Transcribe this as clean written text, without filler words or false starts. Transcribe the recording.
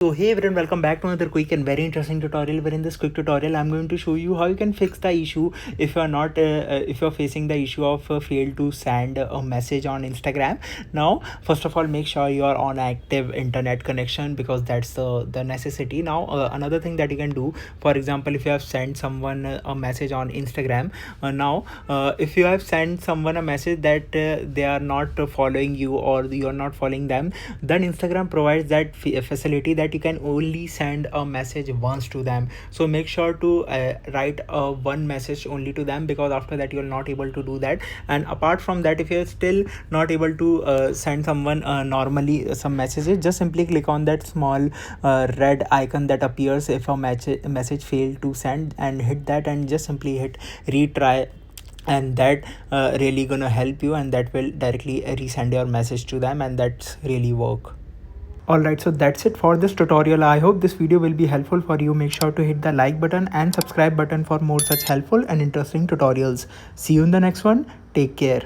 So hey everyone, welcome back to another quick and very interesting tutorial. Where in this quick tutorial I'm going to show you how you can fix the issue if you're not if you're facing the issue of fail to send a message on Instagram. Now first of all, make sure you are on active internet connection, because that's the necessity. Now another thing that you can do, for example, if you have sent someone a message on Instagram, if you have sent someone a message that they are not following you or you're not following them, then Instagram provides that facility that you can only send a message once to them. So make sure to write one message only to them, because after that you're not able to do that. And apart from that, if you're still not able to send someone normally some messages, just simply click on that small red icon that appears if a message failed to send, and hit that, and just simply hit retry, and that really gonna help you, and that will directly resend your message to them, and that's really work. Alright, so that's it for this tutorial. I hope this video will be helpful for you. Make sure to hit the like button and subscribe button for more such helpful and interesting tutorials. See you in the next one. Take care.